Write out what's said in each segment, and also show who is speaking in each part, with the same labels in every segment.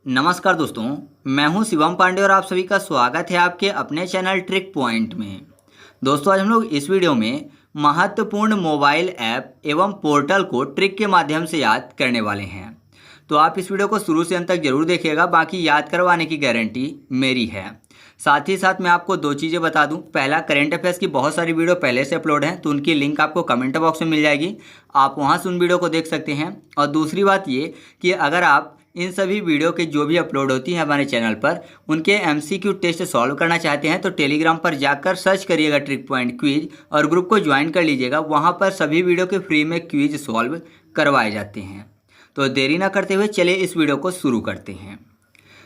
Speaker 1: नमस्कार दोस्तों, मैं हूं शिवम पांडे और आप सभी का स्वागत है आपके अपने चैनल ट्रिक पॉइंट में। दोस्तों, आज हम लोग इस वीडियो में महत्वपूर्ण मोबाइल ऐप एवं पोर्टल को ट्रिक के माध्यम से याद करने वाले हैं। तो आप इस वीडियो को शुरू से अंत तक जरूर देखिएगा, बाकी याद करवाने की गारंटी मेरी है। साथ ही साथ मैं आपको दो चीज़ें बता दूं। पहला, करंट अफेयर्स की बहुत सारी वीडियो पहले से अपलोड हैं, तो उनकी लिंक आपको कमेंट बॉक्स में मिल जाएगी, आप वहां से उन वीडियो को देख सकते हैं। और दूसरी बात ये कि अगर आप इन सभी वीडियो के जो भी अपलोड होती हैं हमारे चैनल पर, उनके एमसीक्यू टेस्ट सॉल्व करना चाहते हैं तो टेलीग्राम पर जाकर सर्च करिएगा ट्रिक पॉइंट क्विज और ग्रुप को ज्वाइन कर लीजिएगा। वहां पर सभी वीडियो के फ्री में क्विज सॉल्व करवाए जाते हैं। तो देरी ना करते हुए चलिए इस वीडियो को शुरू करते हैं।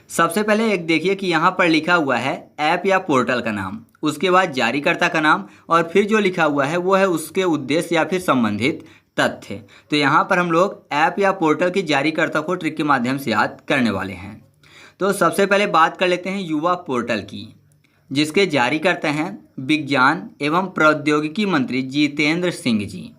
Speaker 1: सबसे पहले एक देखिए कि यहाँ पर लिखा हुआ है ऐप या पोर्टल का नाम, उसके बाद जारीकर्ता का नाम और फिर जो लिखा हुआ है वो है उसके उद्देश्य या फिर संबंधित तथ्य। तो यहाँ पर हम लोग ऐप या पोर्टल की जारीकर्ता को ट्रिक के माध्यम से याद करने वाले हैं। तो सबसे पहले बात कर लेते हैं युवा पोर्टल की, जिसके जारीकर्ता हैं विज्ञान एवं प्रौद्योगिकी मंत्री जितेंद्र सिंह जी,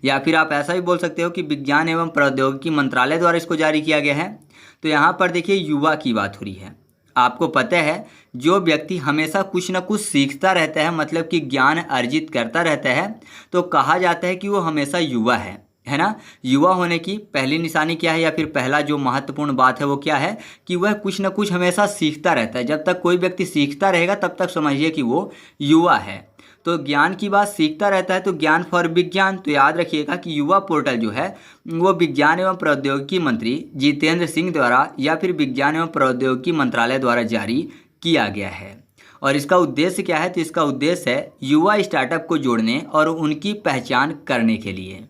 Speaker 1: या फिर आप ऐसा भी बोल सकते हो कि विज्ञान एवं प्रौद्योगिकी मंत्रालय द्वारा इसको जारी किया गया है। तो यहाँ पर देखिए युवा की बात हो रही है। आपको पता है जो व्यक्ति हमेशा कुछ न कुछ सीखता रहता है, मतलब कि ज्ञान अर्जित करता रहता है, तो कहा जाता है कि वो हमेशा युवा है ना। युवा होने की पहली निशानी क्या है, या फिर पहला जो महत्वपूर्ण बात है वो क्या है कि वह कुछ न कुछ हमेशा सीखता रहता है। जब तक कोई व्यक्ति सीखता रहेगा तब तक समझिए कि वो युवा है। तो ज्ञान की बात सीखता रहता है, तो ज्ञान फॉर विज्ञान। तो याद रखिएगा कि युवा पोर्टल जो है वो विज्ञान एवं प्रौद्योगिकी मंत्री जितेंद्र सिंह द्वारा या फिर विज्ञान एवं प्रौद्योगिकी मंत्रालय द्वारा जारी किया गया है। और इसका उद्देश्य क्या है, तो इसका उद्देश्य है युवा स्टार्टअप को जोड़ने और उनकी पहचान करने के लिए।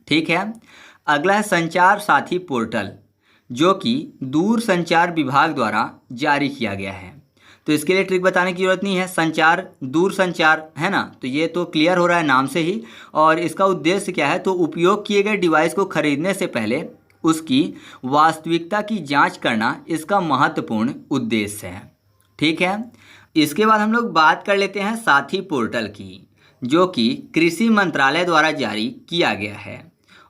Speaker 1: ठीक है। अगला है संचार साथी पोर्टल, जो कि दूर संचार विभाग द्वारा जारी किया गया है। तो इसके लिए ट्रिक बताने की जरूरत नहीं है, संचार दूर संचार है ना, तो ये तो क्लियर हो रहा है नाम से ही। और इसका उद्देश्य क्या है, तो उपयोग किए गए डिवाइस को खरीदने से पहले उसकी वास्तविकता की जांच करना इसका महत्वपूर्ण उद्देश्य है। ठीक है। इसके बाद हम लोग बात कर लेते हैं साथी पोर्टल की, जो कि कृषि मंत्रालय द्वारा जारी किया गया है।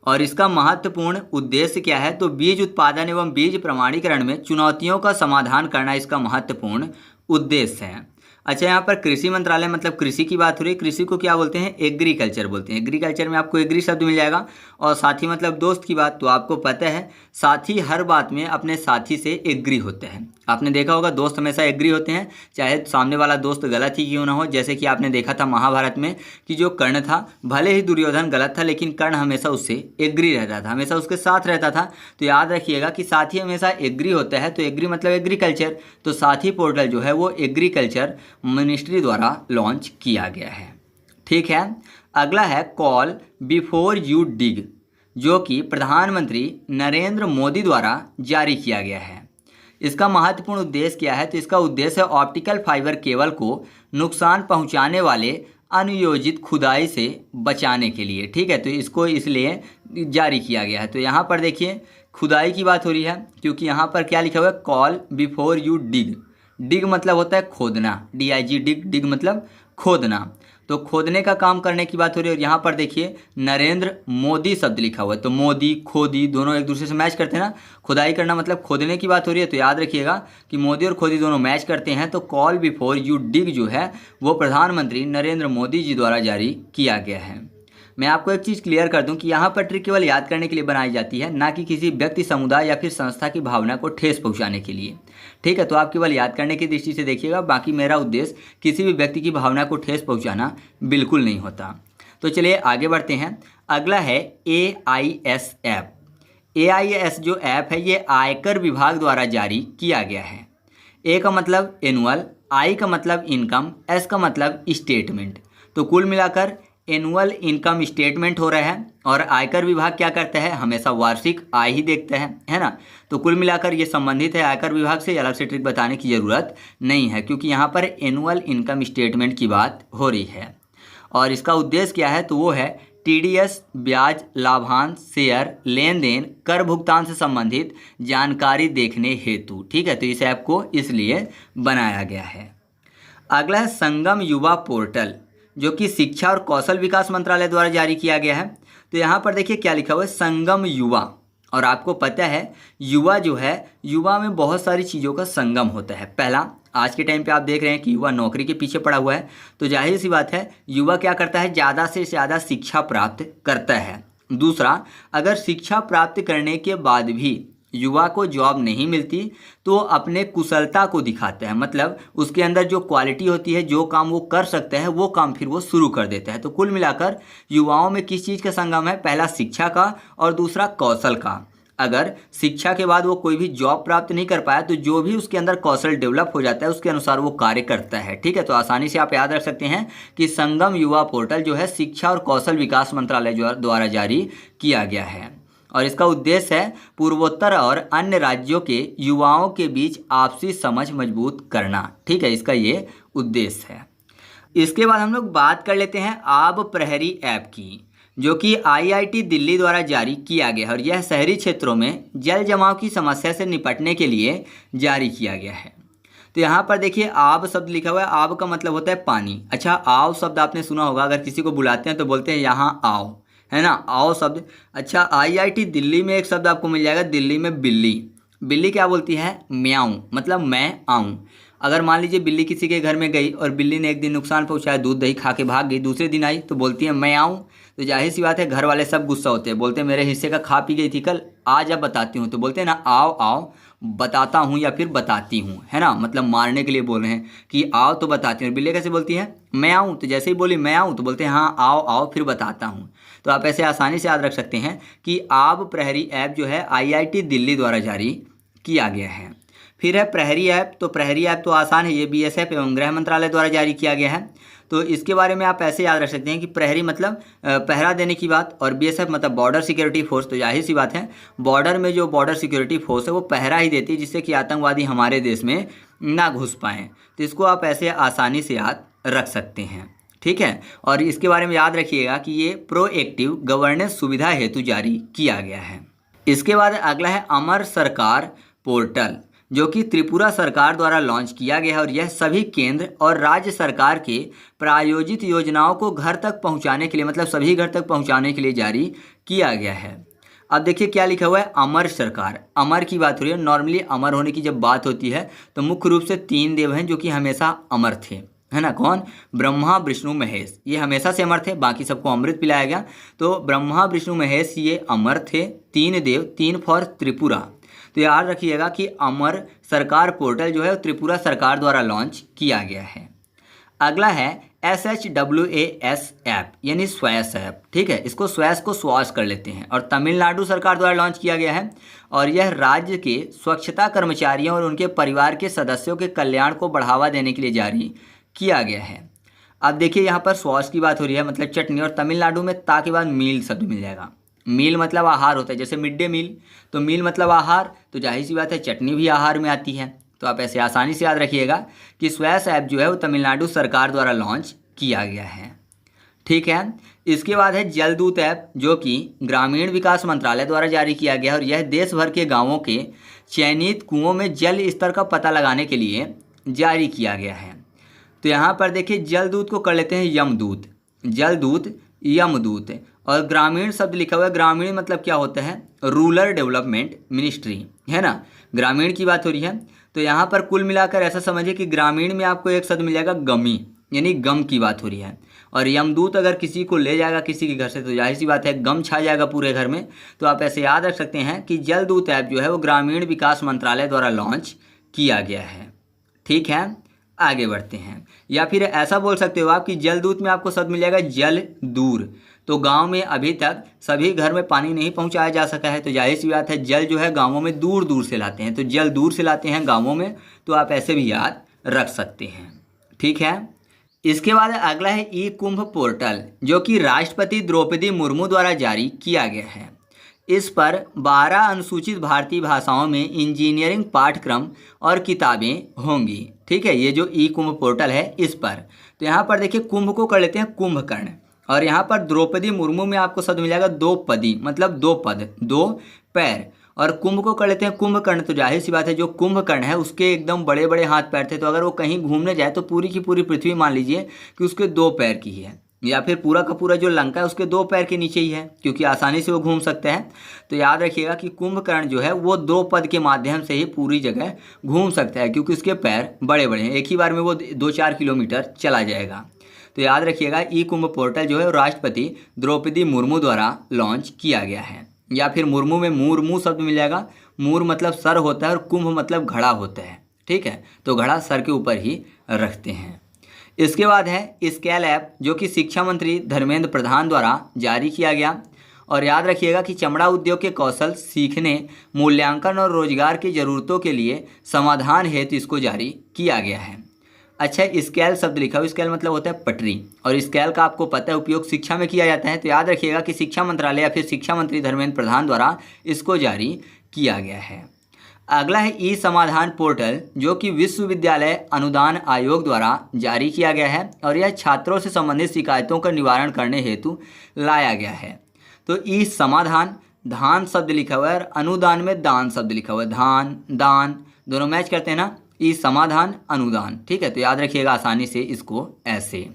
Speaker 1: और इसका महत्वपूर्ण उद्देश्य क्या है, तो बीज उत्पादन एवं बीज प्रमाणीकरण में चुनौतियों का समाधान करना इसका महत्वपूर्ण उद्देश्य है। अच्छा, यहाँ पर कृषि मंत्रालय मतलब कृषि की बात हो रही है। कृषि को क्या बोलते हैं, एग्रीकल्चर बोलते हैं। एग्रीकल्चर में आपको एग्री शब्द मिल जाएगा। और साथी मतलब दोस्त की बात, तो आपको पता है साथी हर बात में अपने साथी से एग्री होते हैं। आपने देखा होगा दोस्त हमेशा एग्री होते हैं, चाहे सामने वाला दोस्त गलत ही क्यों ना हो। जैसे कि आपने देखा था महाभारत में कि जो कर्ण था, भले ही दुर्योधन गलत था लेकिन कर्ण हमेशा उससे एग्री रहता था, हमेशा उसके साथ रहता था। तो याद रखिएगा कि साथी हमेशा एग्री होता है। तो एग्री मतलब एग्रीकल्चर। तो साथी पोर्टल जो है वो एग्रीकल्चर मिनिस्ट्री द्वारा लॉन्च किया गया है। ठीक है। अगला है कॉल बिफोर यू डिग, जो कि प्रधानमंत्री नरेंद्र मोदी द्वारा जारी किया गया है। इसका महत्वपूर्ण उद्देश्य क्या है, तो इसका उद्देश्य है ऑप्टिकल फाइबर केबल को नुकसान पहुंचाने वाले अनुयोजित खुदाई से बचाने के लिए। ठीक है। तो इसको इसलिए जारी किया गया है। तो यहाँ पर देखिए खुदाई की बात हो रही है, क्योंकि यहाँ पर क्या लिखा हुआ है, कॉल बिफोर यू डिग। डिग मतलब होता है खोदना, DIG डिग, डिग मतलब खोदना। तो खोदने का काम करने की बात हो रही है। और यहाँ पर देखिए नरेंद्र मोदी शब्द लिखा हुआ है, तो मोदी खोदी दोनों एक दूसरे से मैच करते हैं ना। खुदाई करना मतलब खोदने की बात हो रही है। तो याद रखिएगा कि मोदी और खोदी दोनों मैच करते हैं। तो कॉल बिफोर यू डिग जो है वो प्रधानमंत्री नरेंद्र मोदी जी द्वारा जारी किया गया है। मैं आपको एक चीज़ क्लियर कर दूं कि यहाँ पर ट्रिक केवल याद करने के लिए बनाई जाती है, ना कि किसी व्यक्ति, समुदाय या फिर संस्था की भावना को ठेस पहुँचाने के लिए। ठीक है। तो आप केवल याद करने की दृष्टि से देखिएगा, बाकी मेरा उद्देश्य किसी भी व्यक्ति की भावना को ठेस पहुँचाना बिल्कुल नहीं होता। तो चलिए आगे बढ़ते हैं। अगला है AIS ऐप। AIS जो ऐप है ये आयकर विभाग द्वारा जारी किया गया है। A का मतलब एनुअल, I का मतलब इनकम, S का मतलब स्टेटमेंट। तो कुल मिलाकर एनुअल इनकम स्टेटमेंट हो रहा है। और आयकर विभाग क्या करता है, हमेशा वार्षिक आय ही देखता है ना। तो कुल मिलाकर ये संबंधित है आयकर विभाग से, अलग से ट्रिक बताने की ज़रूरत नहीं है, क्योंकि यहाँ पर एनुअल इनकम स्टेटमेंट की बात हो रही है। और इसका उद्देश्य क्या है, तो वो है TDS, ब्याज, लाभांश, शेयर, लेन देन, कर भुगतान से संबंधित जानकारी देखने हेतु। ठीक है। तो इस ऐप को इसलिए बनाया गया है। अगला है संगम युवा पोर्टल, जो कि शिक्षा और कौशल विकास मंत्रालय द्वारा जारी किया गया है। तो यहाँ पर देखिए क्या लिखा हुआ है, संगम युवा। और आपको पता है युवा जो है, युवा में बहुत सारी चीज़ों का संगम होता है। पहला, आज के टाइम पे आप देख रहे हैं कि युवा नौकरी के पीछे पड़ा हुआ है, तो जाहिर सी बात है युवा क्या करता है, ज़्यादा से ज़्यादा शिक्षा प्राप्त करता है। दूसरा, अगर शिक्षा प्राप्त करने के बाद भी युवा को जॉब नहीं मिलती तो अपने कुशलता को दिखाता है, मतलब उसके अंदर जो क्वालिटी होती है, जो काम वो कर सकता है वो काम फिर वो शुरू कर देता है। तो कुल मिलाकर युवाओं में किस चीज़ का संगम है, पहला शिक्षा का और दूसरा कौशल का। अगर शिक्षा के बाद वो कोई भी जॉब प्राप्त नहीं कर पाया तो जो भी उसके अंदर कौशल डेवलप हो जाता है उसके अनुसार वो कार्य करता है। ठीक है, तो आसानी से आप याद रख सकते हैं कि संगम युवा पोर्टल जो है शिक्षा और कौशल विकास मंत्रालय द्वारा जारी किया गया है और इसका उद्देश्य है पूर्वोत्तर और अन्य राज्यों के युवाओं के बीच आपसी समझ मजबूत करना। ठीक है, इसका ये उद्देश्य है। इसके बाद हम लोग बात कर लेते हैं आब प्रहरी ऐप की, जो कि आईआईटी दिल्ली द्वारा जारी किया गया है और यह शहरी क्षेत्रों में जल जमाव की समस्या से निपटने के लिए जारी किया गया है। तो यहाँ पर देखिए आब शब्द लिखा हुआ है। आब का मतलब होता है पानी। अच्छा, आओ शब्द आपने सुना होगा, अगर किसी को बुलाते हैं तो बोलते हैं यहाँ आओ, है ना, आओ शब्द। अच्छा, आईआईटी दिल्ली में एक शब्द आपको मिल जाएगा, दिल्ली में बिल्ली। बिल्ली क्या बोलती है, म्याऊं, मतलब मैं आऊँ। अगर मान लीजिए बिल्ली किसी के घर में गई और बिल्ली ने एक दिन नुकसान पहुंचाया, दूध दही खा के भाग गई, दूसरे दिन आई तो बोलती है मैं आऊँ। तो जाहिर सी बात है घर वाले सब गुस्सा होते हैं, बोलते हैं मेरे हिस्से का खा पी गई थी कल, आज अब बताती हूँ। तो बोलते हैं ना आओ आओ बताता हूँ या फिर बताती हूँ, है ना, मतलब मारने के लिए बोल रहे हैं कि आओ तो बताती हूँ। बिल्ली कैसे बोलती है, मैं आऊँ। तो जैसे ही बोली मैं आऊँ तो बोलते हैं हाँ आओ आओ फिर बताता हूँ। तो आप ऐसे आसानी से याद रख सकते हैं कि आब प्रहरी ऐप जो है आईआईटी दिल्ली द्वारा जारी किया गया है। फिर है प्रहरी ऐप। तो प्रहरी ऐप तो आसान है, ये बीएसएफ एवं गृह मंत्रालय द्वारा जारी किया गया है। तो इसके बारे में आप ऐसे याद रख सकते हैं कि प्रहरी मतलब पहरा देने की बात और बीएसएफ मतलब बॉर्डर सिक्योरिटी फोर्स। तो जाहिर सी बात है बॉर्डर में जो बॉर्डर सिक्योरिटी फोर्स है वो पहरा ही देती है जिससे कि आतंकवादी हमारे देश में ना घुस पाएँ। तो इसको आप ऐसे आसानी से याद रख सकते हैं। ठीक है, और इसके बारे में याद रखिएगा कि ये प्रोएक्टिव गवर्नेंस सुविधा हेतु जारी किया गया है। इसके बाद अगला है अमर सरकार पोर्टल, जो कि त्रिपुरा सरकार द्वारा लॉन्च किया गया है और यह सभी केंद्र और राज्य सरकार के प्रायोजित योजनाओं को घर तक पहुंचाने के लिए, मतलब सभी घर तक पहुंचाने के लिए जारी किया गया है। अब देखिए क्या लिखा हुआ है, अमर सरकार। अमर की बात हो रही है। नॉर्मली अमर होने की जब बात होती है तो मुख्य रूप से 3 देव हैं जो कि हमेशा अमर थे, है ना, कौन, ब्रह्मा विष्णु महेश। ये हमेशा से अमर थे, बाकी सबको अमृत पिलाया गया। तो ब्रह्मा विष्णु महेश ये अमर थे, 3 देव, 3 फॉर त्रिपुरा। तो याद रखिएगा कि अमर सरकार पोर्टल जो है त्रिपुरा सरकार द्वारा लॉन्च किया गया है। अगला है SHWAS ऐप, यानी स्वैस ऐप। ठीक है, इसको स्वैस को स्वास कर लेते हैं और तमिलनाडु सरकार द्वारा लॉन्च किया गया है और यह राज्य के स्वच्छता कर्मचारियों और उनके परिवार के सदस्यों के कल्याण को बढ़ावा देने के लिए जारी किया गया है। अब देखिए यहाँ पर सॉस की बात हो रही है, मतलब चटनी, और तमिलनाडु में ता के बाद मील शब्द मिल जाएगा। मील मतलब आहार होता है, जैसे मिड डे मील, तो मील मतलब आहार, तो जाहिर सी बात है चटनी भी आहार में आती है। तो आप ऐसे आसानी से याद रखिएगा कि स्वैस ऐप जो है वो तमिलनाडु सरकार द्वारा लॉन्च किया गया है। ठीक है, इसके बाद है जलदूत ऐप, जो कि ग्रामीण विकास मंत्रालय द्वारा जारी किया गया है और यह देश भर के गाँवों के चयनित कुओं में जल स्तर का पता लगाने के लिए जारी किया गया है। तो यहाँ पर देखिए जलदूत को कर लेते हैं यमदूत, जलदूत यमदूत, और ग्रामीण शब्द लिखा हुआ है। ग्रामीण मतलब क्या होता है, रूरल डेवलपमेंट मिनिस्ट्री, है ना, ग्रामीण की बात हो रही है। तो यहाँ पर कुल मिलाकर ऐसा समझिए कि ग्रामीण में आपको एक शब्द मिल जाएगा गमी, यानी गम की बात हो रही है। और यमदूत अगर किसी को ले जाएगा किसी के घर से तो जाहिर सी बात है गम छा जाएगा पूरे घर में। तो आप ऐसे याद रख सकते हैं कि जलदूत ऐप जो है वो ग्रामीण विकास मंत्रालय द्वारा लॉन्च किया गया है। ठीक है, आगे बढ़ते हैं। या फिर ऐसा बोल सकते हो आप कि जलदूत में आपको शब्द मिल जाएगा जल दूर। तो गांव में अभी तक सभी घर में पानी नहीं पहुंचाया जा सका है, तो जाहिर सी बात है जल जो है गांवों में दूर दूर से लाते हैं, तो जल दूर से लाते हैं गांवों में। तो आप ऐसे भी याद रख सकते हैं। ठीक है, इसके बाद अगला है ई कुंभ पोर्टल, जो कि राष्ट्रपति द्रौपदी मुर्मू द्वारा जारी किया गया है। इस पर 12 अनुसूचित भारतीय भाषाओं में इंजीनियरिंग पाठ्यक्रम और किताबें होंगी। ठीक है, ये जो ई कुंभ पोर्टल है इस पर। तो यहाँ पर देखिए कुंभ को कर लेते हैं कुंभकर्ण, और यहाँ पर द्रौपदी मुर्मू में आपको शब्द मिल जाएगा 2 पदी, मतलब 2 पद, 2 पैर, और कुंभ को कर लेते हैं कुंभकर्ण। तो जाहिर सी बात है जो कुंभकर्ण है उसके एकदम बड़े बड़े हाथ पैर थे, तो अगर वो कहीं घूमने जाए तो पूरी की पूरी पृथ्वी मान लीजिए कि उसके 2 पैर की है, या फिर पूरा का पूरा जो लंका है उसके 2 पैर के नीचे ही है, क्योंकि आसानी से वो घूम सकते हैं। तो याद रखिएगा कि कुंभकर्ण जो है वो 2 पद के माध्यम से ही पूरी जगह घूम सकता है, क्योंकि उसके पैर बड़े बड़े हैं, एक ही बार में वो 2-4 किलोमीटर चला जाएगा। तो याद रखिएगा ई कुंभ पोर्टल जो है राष्ट्रपति द्रौपदी मुर्मू द्वारा लॉन्च किया गया है। या फिर मुर्मू में मुर्मू शब्द मिल जाएगा। मूर मतलब सर होता है और कुंभ मतलब घड़ा होता है, ठीक है, तो घड़ा सर के ऊपर ही रखते हैं। इसके बाद है स्केल ऐप, जो कि शिक्षा मंत्री धर्मेंद्र प्रधान द्वारा जारी किया गया। और याद रखिएगा कि चमड़ा उद्योग के कौशल सीखने, मूल्यांकन और रोजगार की ज़रूरतों के लिए समाधान हेतु इसको जारी किया गया है। अच्छा, स्केल शब्द लिखा हुआ, स्केल मतलब होता है पटरी, और स्केल का आपको पता है उपयोग शिक्षा में किया जाता है। तो याद रखिएगा कि शिक्षा मंत्रालय या फिर शिक्षा मंत्री धर्मेंद्र प्रधान द्वारा इसको जारी किया गया है। अगला है ई समाधान पोर्टल, जो कि विश्वविद्यालय अनुदान आयोग द्वारा जारी किया गया है, और यह छात्रों से संबंधित शिकायतों का निवारण करने हेतु लाया गया है। तो ई समाधान, धान शब्द लिखा हुआ है और अनुदान में दान शब्द लिखा हुआ है, धान दान दोनों मैच करते हैं ना, ई समाधान अनुदान, ठीक है। तो याद रखिएगा आसानी से इसको ऐसे।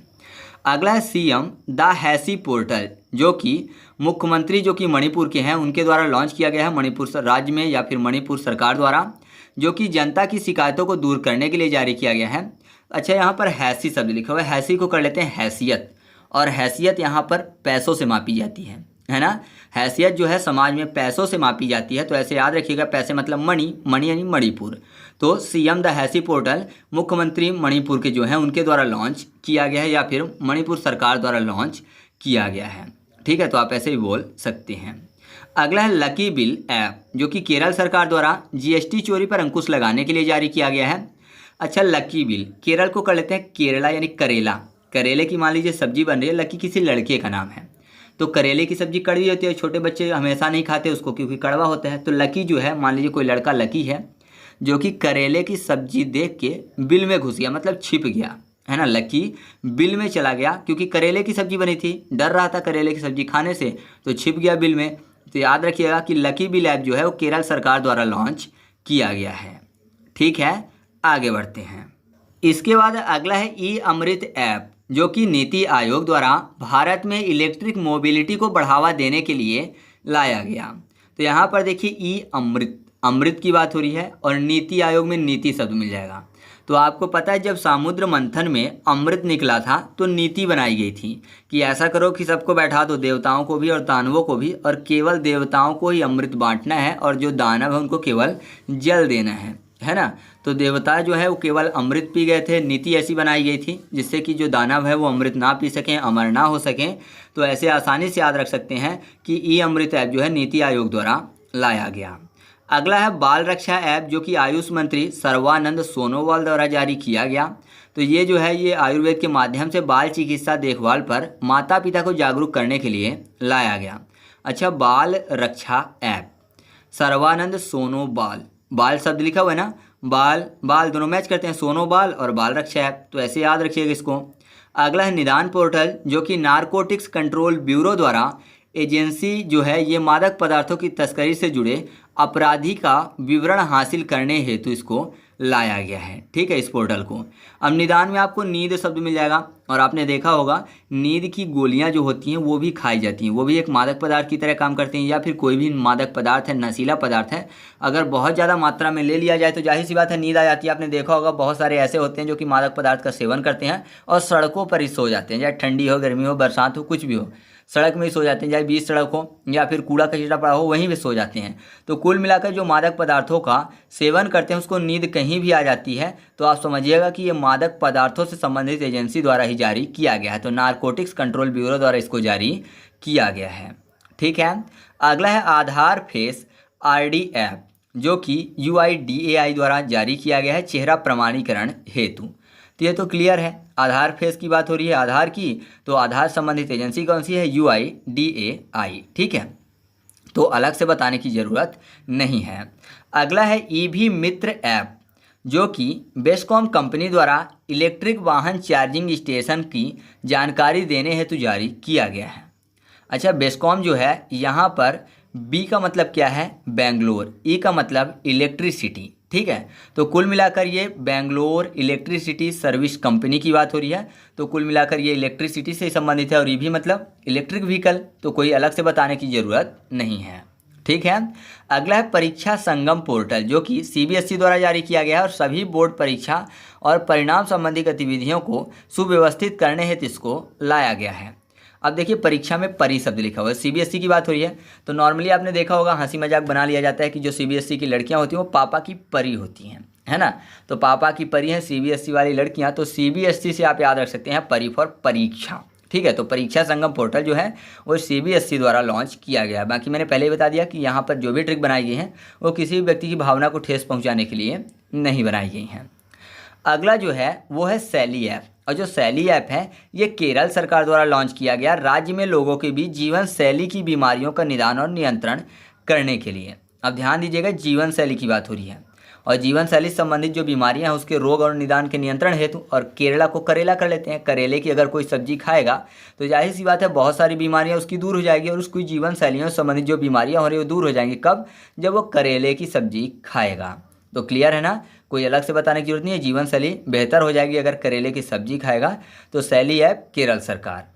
Speaker 1: अगला है सीएम द हैसी पोर्टल, जो कि मुख्यमंत्री जो कि मणिपुर के हैं उनके द्वारा लॉन्च किया गया है, मणिपुर राज्य में या फिर मणिपुर सरकार द्वारा, जो कि जनता की शिकायतों को दूर करने के लिए जारी किया गया है। अच्छा, यहाँ पर हैसी शब्द लिखा हुआ है, हैसी को कर लेते हैं हैसियत, और हैसियत यहाँ पर पैसों से मापी जाती है ना। हैसियत जो है समाज में पैसों से मापी जाती है, तो ऐसे याद रखिएगा, पैसे मतलब मणि, मणि यानी मणिपुर। तो सीएम द हैसी पोर्टल मुख्यमंत्री मणिपुर के जो हैं उनके द्वारा लॉन्च किया गया है, या फिर मणिपुर सरकार द्वारा लॉन्च किया गया है, ठीक है। तो आप ऐसे भी बोल सकते हैं। अगला है लकी बिल ऐप, जो कि केरल सरकार द्वारा जीएसटी चोरी पर अंकुश लगाने के लिए जारी किया गया है। अच्छा, लकी बिल, केरल को कर लेते हैं केरला यानी करेला, करेले की मान लीजिए सब्जी बन रही है, लकी किसी लड़के का नाम है, तो करेले की सब्जी कड़वी होती है, छोटे बच्चे हमेशा नहीं खाते उसको क्योंकि कड़वा होता है। तो लकी जो है, मान लीजिए कोई लड़का लकी है जो कि करेले की सब्जी देख के बिल में घुस गया, मतलब छिप गया, है ना। लकी बिल में चला गया क्योंकि करेले की सब्जी बनी थी, डर रहा था करेले की सब्जी खाने से, तो छिप गया बिल में। तो याद रखिएगा कि लकी बिल ऐप जो है वो केरल सरकार द्वारा लॉन्च किया गया है, ठीक है। आगे बढ़ते हैं। इसके बाद अगला है ई अमृत ऐप, जो कि नीति आयोग द्वारा भारत में इलेक्ट्रिक मोबिलिटी को बढ़ावा देने के लिए लाया गया। तो यहाँ पर देखिए ई अमृत, अमृत की बात हो रही है, और नीति आयोग में नीति शब्द मिल जाएगा। तो आपको पता है जब समुद्र मंथन में अमृत निकला था तो नीति बनाई गई थी कि ऐसा करो कि सबको बैठा दो, देवताओं को भी और दानवों को भी, और केवल देवताओं को ही अमृत बांटना है और जो दानव है उनको केवल जल देना है ना। तो देवता जो है वो केवल अमृत पी गए थे, नीति ऐसी बनाई गई थी जिससे कि जो दानव है वो अमृत ना पी सकें, अमर ना हो सकें। तो ऐसे आसानी से याद रख सकते हैं कि ई अमृत ऐप जो है नीति आयोग द्वारा लाया गया। अगला है बाल रक्षा ऐप, जो कि आयुष मंत्री सर्बानंद सोनोवाल द्वारा जारी किया गया। तो ये जो है ये आयुर्वेद के माध्यम से बाल चिकित्सा देखभाल पर माता पिता को जागरूक करने के लिए लाया गया। अच्छा, बाल रक्षा ऐप, सर्बानंद सोनोवाल, बाल शब्द लिखा हुआ है ना, बाल बाल दोनों मैच करते हैं, सोनोवाल और बाल रक्षा ऐप, तो ऐसे याद रखिएगा इसको। अगला है निदान पोर्टल, जो कि नारकोटिक्स कंट्रोल ब्यूरो द्वारा एजेंसी जो है ये मादक पदार्थों की तस्करी से जुड़े अपराधी का विवरण हासिल करने हेतु इसको लाया गया है, ठीक है, इस पोर्टल को। अब निदान में आपको नींद शब्द मिल जाएगा, और आपने देखा होगा नींद की गोलियां जो होती हैं वो भी खाई जाती हैं, वो भी एक मादक पदार्थ की तरह काम करती हैं, या फिर कोई भी मादक पदार्थ है, नशीला पदार्थ है, अगर बहुत ज़्यादा मात्रा में ले लिया जाए तो जाहिर सी बात है नींद आ जाती है। आपने देखा होगा बहुत सारे ऐसे होते हैं जो कि मादक पदार्थ का सेवन करते हैं और सड़कों पर ही सो जाते हैं, चाहे ठंडी हो, गर्मी हो, बरसात हो, कुछ भी हो, सड़क में ही सो जाते हैं, चाहे बीच सड़क हो या फिर कूड़ा कचरा पड़ा हो वहीं पे सो जाते हैं। तो कुल मिलाकर जो मादक पदार्थों का सेवन करते हैं उसको नींद कहीं भी आ जाती है, तो आप समझिएगा कि ये मादक पदार्थों से संबंधित एजेंसी द्वारा ही जारी किया गया है, तो नारकोटिक्स कंट्रोल ब्यूरो द्वारा इसको जारी किया गया है, ठीक है। अगला है आधार फेस आरडी ऐप, जो कि UIDAI द्वारा जारी किया गया है चेहरा प्रमाणीकरण हेतु। तो ये तो क्लियर है, आधार फेस की बात हो रही है आधार की, तो आधार संबंधित एजेंसी कौन सी है, UIDAI, ठीक है, तो अलग से बताने की ज़रूरत नहीं है। अगला है EV मित्र ऐप, जो कि बेस्कॉम कंपनी द्वारा इलेक्ट्रिक वाहन चार्जिंग स्टेशन की जानकारी देने हेतु जारी किया गया है। अच्छा, बेस्कॉम जो है यहाँ पर B का मतलब क्या है, बेंगलोर, E का मतलब इलेक्ट्रिसिटी, ठीक है। तो कुल मिलाकर ये बेंगलोर इलेक्ट्रिसिटी सर्विस कंपनी की बात हो रही है। तो कुल मिलाकर ये इलेक्ट्रिसिटी से संबंधित है और ईवी मतलब इलेक्ट्रिक व्हीकल, तो कोई अलग से बताने की ज़रूरत नहीं है। ठीक है। अगला है परीक्षा संगम पोर्टल, जो कि सीबीएसई द्वारा जारी किया गया है और सभी बोर्ड परीक्षा और परिणाम संबंधी गतिविधियों को सुव्यवस्थित करने हेतु इसको लाया गया है। अब देखिए परीक्षा में परी शब्द लिखा हुआ है, सीबीएसई की बात हो रही है। तो नॉर्मली आपने देखा होगा, हंसी मजाक बना लिया जाता है कि जो सीबीएसई की लड़कियां होती हैं वो पापा की परी होती हैं, है ना। तो पापा की परी हैं सीबीएसई वाली लड़कियां, तो सीबीएसई से आप याद रख सकते हैं परी फॉर परीक्षा। ठीक है। तो परीक्षा संगम पोर्टल जो है वो सीबीएसई द्वारा लॉन्च किया गया है। बाकी मैंने पहले ही बता दिया कि यहाँ पर जो भी ट्रिक बनाई गई है वो किसी भी व्यक्ति की भावना को ठेस पहुँचाने के लिए नहीं बनाई गई हैं। अगला जो है वो है सैली ऐप, और जो सैली ऐप है ये केरल सरकार द्वारा लॉन्च किया गया राज्य में लोगों के बीच जीवन शैली की बीमारियों का निदान और नियंत्रण करने के लिए। अब ध्यान दीजिएगा, जीवन शैली की बात हो रही है और जीवन शैली से संबंधित जो बीमारियां हैं उसके रोग और निदान के नियंत्रण हेतु, और केरला को करेला कर लेते हैं। करेले की अगर कोई सब्जी खाएगा तो जाहिर सी बात है बहुत सारी बीमारियां उसकी दूर हो जाएगी और उसकी जीवन शैलियों से संबंधित जो बीमारियां हो रही है वो दूर हो जाएंगी। कब? जब वो करेले की सब्जी खाएगा। तो क्लियर है ना, कोई अलग से बताने की जरूरत नहीं है। जीवन शैली बेहतर हो जाएगी अगर करेले की सब्जी खाएगा। तो सैली ऐप केरल सरकार।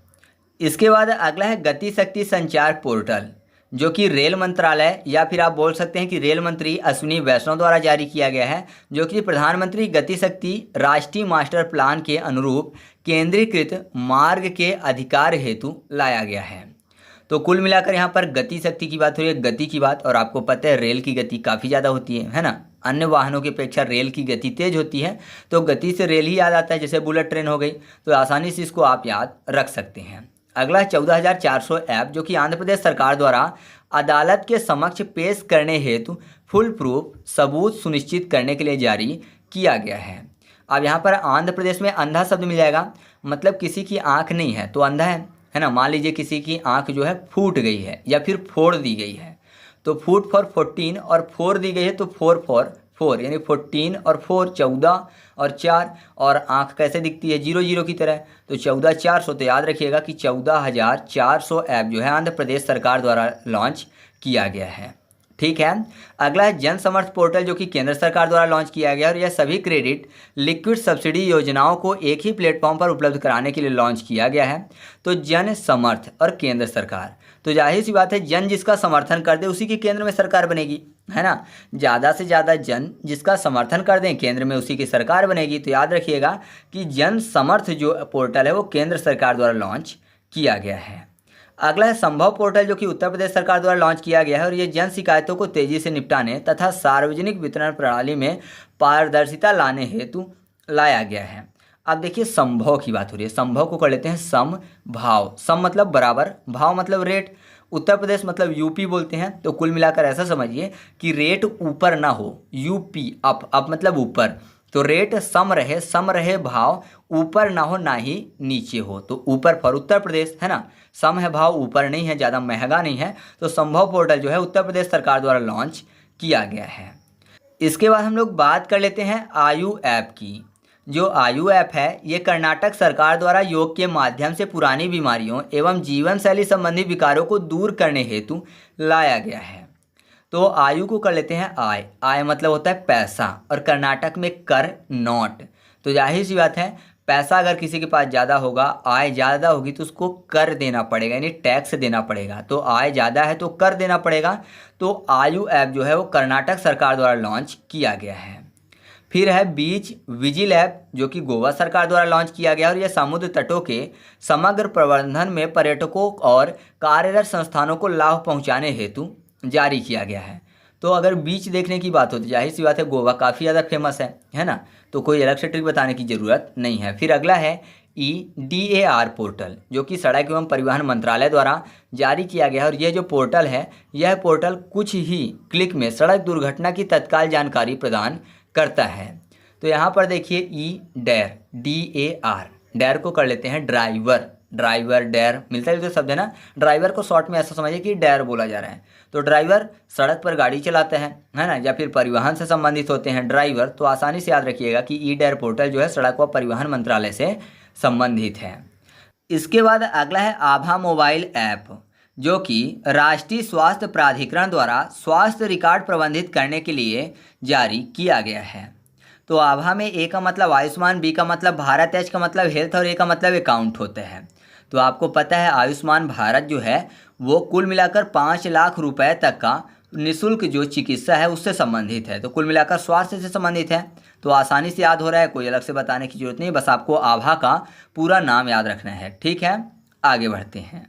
Speaker 1: इसके बाद अगला है गति शक्ति संचार पोर्टल, जो कि रेल मंत्रालय या फिर आप बोल सकते हैं कि रेल मंत्री अश्विनी वैष्णव द्वारा जारी किया गया है, जो कि प्रधानमंत्री गति शक्ति राष्ट्रीय मास्टर प्लान के अनुरूप केंद्रीकृत मार्ग के अधिकार हेतु लाया गया है। तो कुल मिलाकर यहाँ पर गति शक्ति की बात हो रही है, गति की बात, और आपको पता है रेल की गति काफ़ी ज़्यादा होती है ना। अन्य वाहनों की अपेक्षा रेल की गति तेज होती है, तो गति से रेल ही याद आता है, जैसे बुलेट ट्रेन हो गई। तो आसानी से इसको आप याद रख सकते हैं। अगला 14,400 ऐप, जो कि आंध्र प्रदेश सरकार द्वारा अदालत के समक्ष पेश करने हेतु फुल प्रूफ सबूत सुनिश्चित करने के लिए जारी किया गया है। अब यहाँ पर आंध्र प्रदेश में अंधा शब्द मिल जाएगा, मतलब किसी की आँख नहीं है तो अंधा है ना। मान लीजिए किसी की आँख जो है फूट गई है या फिर फोड़ दी गई है, तो फूट फॉर 14 और फोड़ दी गई है तो 4 फॉर 4, यानी 14 और 4 14 और 4, और आँख कैसे दिखती है 0 0 की तरह, तो 14,400। तो याद रखिएगा कि 14,400 ऐप जो है आंध्र प्रदेश सरकार द्वारा लॉन्च किया गया है। ठीक है। अगला है जन समर्थ पोर्टल, जो कि केंद्र सरकार द्वारा लॉन्च किया गया और यह सभी क्रेडिट लिक्विड सब्सिडी योजनाओं को एक ही प्लेटफॉर्म पर उपलब्ध कराने के लिए लॉन्च किया गया है। तो जन समर्थ और केंद्र सरकार, तो जाहिर सी बात है जन जिसका समर्थन कर दे उसी की केंद्र में सरकार बनेगी, है ना। ज़्यादा से ज़्यादा जन जिसका समर्थन कर दें केंद्र में उसी की सरकार बनेगी। तो याद रखिएगा कि जन समर्थ जो पोर्टल है वो केंद्र सरकार द्वारा लॉन्च किया गया है। अगला है संभव पोर्टल, जो कि उत्तर प्रदेश सरकार द्वारा लॉन्च किया गया है और ये जन शिकायतों को तेजी से निपटाने तथा सार्वजनिक वितरण प्रणाली में पारदर्शिता लाने हेतु लाया गया है। अब देखिए संभव की बात हो रही है, संभव को कर लेते हैं समभाव। सम मतलब बराबर, भाव मतलब रेट। उत्तर प्रदेश मतलब यूपी बोलते हैं, तो कुल मिलाकर ऐसा समझिए कि रेट ऊपर ना हो, यूपी अप मतलब ऊपर, तो रेट सम रहे भाव ऊपर ना हो ना ही नीचे हो, तो ऊपर फॉर उत्तर प्रदेश, है ना। सम है भाव, ऊपर नहीं है, ज़्यादा महंगा नहीं है। तो संभव पोर्टल जो है उत्तर प्रदेश सरकार द्वारा लॉन्च किया गया है। इसके बाद हम लोग बात कर लेते हैं आयु ऐप की। जो आयु ऐप है ये कर्नाटक सरकार द्वारा योग के माध्यम से पुरानी बीमारियों एवं जीवन शैली संबंधी विकारों को दूर करने हेतु लाया गया है। तो आयु को कर लेते हैं आय। आय मतलब होता है पैसा, और कर्नाटक में कर नॉट। तो जाहिर सी बात है पैसा अगर किसी के पास ज़्यादा होगा, आय ज़्यादा होगी तो उसको कर देना पड़ेगा, यानी टैक्स देना पड़ेगा। तो आय ज़्यादा है तो कर देना पड़ेगा। तो आयु ऐप जो है वो कर्नाटक सरकार द्वारा लॉन्च किया गया है। फिर है बीच विजिल ऐप, जो कि गोवा सरकार द्वारा लॉन्च किया गया और यह समुद्र तटों के समग्र प्रबंधन में पर्यटकों और कार्यरत संस्थानों को लाभ पहुंचाने हेतु जारी किया गया है। तो अगर बीच देखने की बात हो तो जाहिर सी बात है गोवा काफ़ी ज़्यादा फेमस है ना। तो कोई अलग से ट्रिक बताने की ज़रूरत नहीं है। फिर अगला है EDAR पोर्टल, जो कि सड़क एवं परिवहन मंत्रालय द्वारा जारी किया गया है और यह जो पोर्टल है यह पोर्टल कुछ ही क्लिक में सड़क दुर्घटना की तत्काल जानकारी प्रदान करता है। तो यहाँ पर देखिए DAR डैर को कर लेते हैं ड्राइवर डैर मिलता है, तो शब्द है ना। ड्राइवर को शॉर्ट में ऐसा समझिए कि डैर बोला जा रहा है। तो ड्राइवर सड़क पर गाड़ी चलाते हैं, है ना, या फिर परिवहन से संबंधित होते हैं ड्राइवर। तो आसानी से याद रखिएगा कि EDAR पोर्टल जो है सड़क व परिवहन मंत्रालय से संबंधित है। इसके बाद अगला है आभा मोबाइल ऐप, जो कि राष्ट्रीय स्वास्थ्य प्राधिकरण द्वारा स्वास्थ्य रिकॉर्ड प्रबंधित करने के लिए जारी किया गया है। तो आभा में ए का मतलब आयुष्मान, बी का मतलब भारत, एच का मतलब हेल्थ और ए का मतलब अकाउंट होते हैं। तो आपको पता है आयुष्मान भारत जो है वो कुल मिलाकर 5 लाख रुपए तक का निःशुल्क जो चिकित्सा है उससे संबंधित है। तो कुल मिलाकर स्वास्थ्य से संबंधित है, तो आसानी से याद हो रहा है, कोई अलग से बताने की जरूरत नहीं, बस आपको आभा का पूरा नाम याद रखना है। ठीक है, आगे बढ़ते हैं।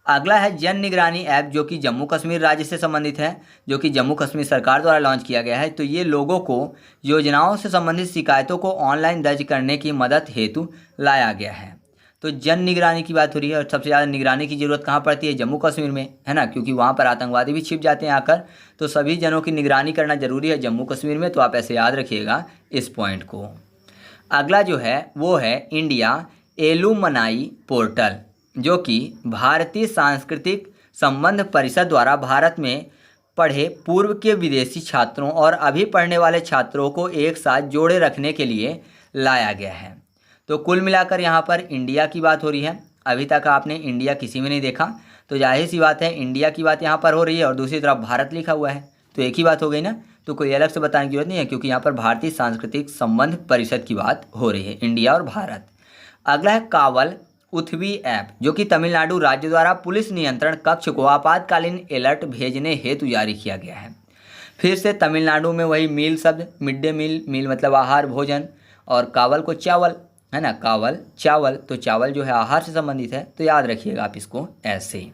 Speaker 1: अगला है जन निगरानी ऐप, जो कि जम्मू कश्मीर राज्य से संबंधित है, जो कि जम्मू कश्मीर सरकार द्वारा लॉन्च किया गया है। तो ये लोगों को योजनाओं से संबंधित शिकायतों को ऑनलाइन दर्ज करने की मदद हेतु लाया गया है। तो जन निगरानी की बात हो रही है और सबसे ज़्यादा निगरानी की ज़रूरत कहाँ पड़ती है? जम्मू कश्मीर में, है ना, क्योंकि वहाँ पर आतंकवादी भी छिप जाते हैं आकर। तो सभी जनों की निगरानी करना जरूरी है जम्मू कश्मीर में, तो आप ऐसे याद रखिएगा इस पॉइंट को। अगला जो है वो है इंडिया एलुमनाई पोर्टल, जो कि भारतीय सांस्कृतिक संबंध परिषद द्वारा भारत में पढ़े पूर्व के विदेशी छात्रों और अभी पढ़ने वाले छात्रों को एक साथ जोड़े रखने के लिए लाया गया है। तो कुल मिलाकर यहाँ पर इंडिया की बात हो रही है। अभी तक आपने इंडिया किसी में नहीं देखा, तो जाहिर सी बात है इंडिया की बात यहाँ पर हो रही है और दूसरी तरफ भारत लिखा हुआ है, तो एक ही बात हो गई ना। तो कोई अलग से बताने की जरूरत नहीं है, क्योंकि यहाँ पर भारतीय सांस्कृतिक संबंध परिषद की बात हो रही है, इंडिया और भारत। अगला है कावल उथवी ऐप, जो कि तमिलनाडु राज्य द्वारा पुलिस नियंत्रण कक्ष को आपातकालीन अलर्ट भेजने हेतु जारी किया गया है। फिर से तमिलनाडु में वही मील शब्द, मिड डे मील, मील मतलब आहार भोजन, और कावल को चावल, है ना, कावल चावल, तो चावल जो है आहार से संबंधित है, तो याद रखिएगा आप इसको ऐसे।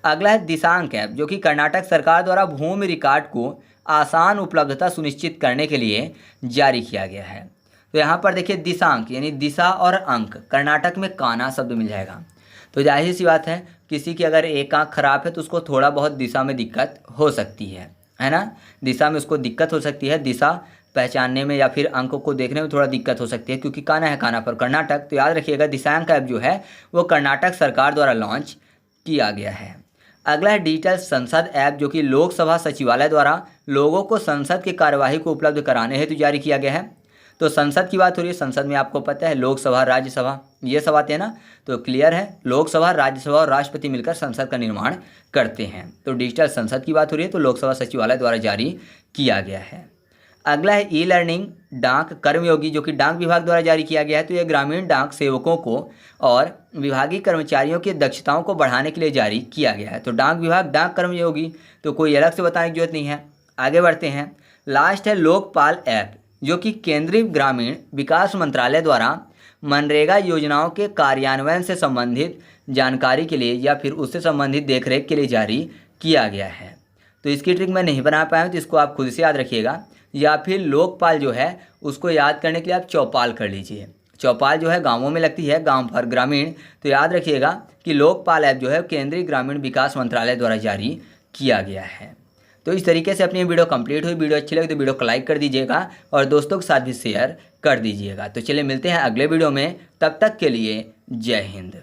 Speaker 1: अगला है दिशांक ऐप, जो कि कर्नाटक सरकार द्वारा भूमि रिकॉर्ड को आसान उपलब्धता सुनिश्चित करने के लिए जारी किया गया है। तो यहाँ पर देखिए दिशांक यानी दिशा और अंक, कर्नाटक में काना शब्द मिल जाएगा। तो जाहिर सी बात है किसी की अगर एक आंख खराब है तो उसको थोड़ा बहुत दिशा में दिक्कत हो सकती है ना, दिशा में उसको दिक्कत हो सकती है, दिशा पहचानने में या फिर अंकों को देखने में थोड़ा दिक्कत हो सकती है, क्योंकि काना है काना पर कर्नाटक। तो याद रखिएगा दिशांक ऐप जो है वो कर्नाटक सरकार द्वारा लॉन्च किया गया है। अगला है डिजिटल संसद ऐप, जो कि लोकसभा सचिवालय द्वारा लोगों को संसद की कार्यवाही को उपलब्ध कराने हेतु जारी किया गया है। तो संसद की बात हो रही है, संसद में आपको पता है लोकसभा राज्यसभा ये सब आते हैं ना, तो क्लियर है लोकसभा राज्यसभा और राष्ट्रपति मिलकर संसद का निर्माण करते हैं। तो डिजिटल संसद की बात हो रही है, तो लोकसभा सचिवालय द्वारा जारी किया गया है। अगला है ई लर्निंग डाक कर्मयोगी, जो कि डाक विभाग द्वारा जारी किया गया है। तो यह ग्रामीण डाक सेवकों को और विभागीय कर्मचारियों की दक्षताओं को बढ़ाने के लिए जारी किया गया है। तो डाक विभाग डाक कर्मयोगी, तो कोई अलग से बताने की जरूरत नहीं है। आगे बढ़ते हैं। लास्ट है लोकपाल ऐप, जो कि केंद्रीय ग्रामीण विकास मंत्रालय द्वारा मनरेगा योजनाओं के कार्यान्वयन से संबंधित जानकारी के लिए या फिर उससे संबंधित देखरेख के लिए जारी किया गया है। तो इसकी ट्रिक मैं नहीं बना पाया हूँ, तो इसको आप खुद से याद रखिएगा, या फिर लोकपाल जो है उसको याद करने के लिए आप चौपाल कर लीजिए। चौपाल जो है गांवों में लगती है, गांव पर ग्रामीण, तो याद रखिएगा कि लोकपाल ऐप जो है केंद्रीय ग्रामीण विकास मंत्रालय द्वारा जारी किया गया है। तो इस तरीके से अपनी वीडियो कंप्लीट हुई। वीडियो अच्छी लगी तो वीडियो को लाइक कर दीजिएगा और दोस्तों के साथ भी शेयर कर दीजिएगा। तो चलिए मिलते हैं अगले वीडियो में, तब तक के लिए जय हिंद।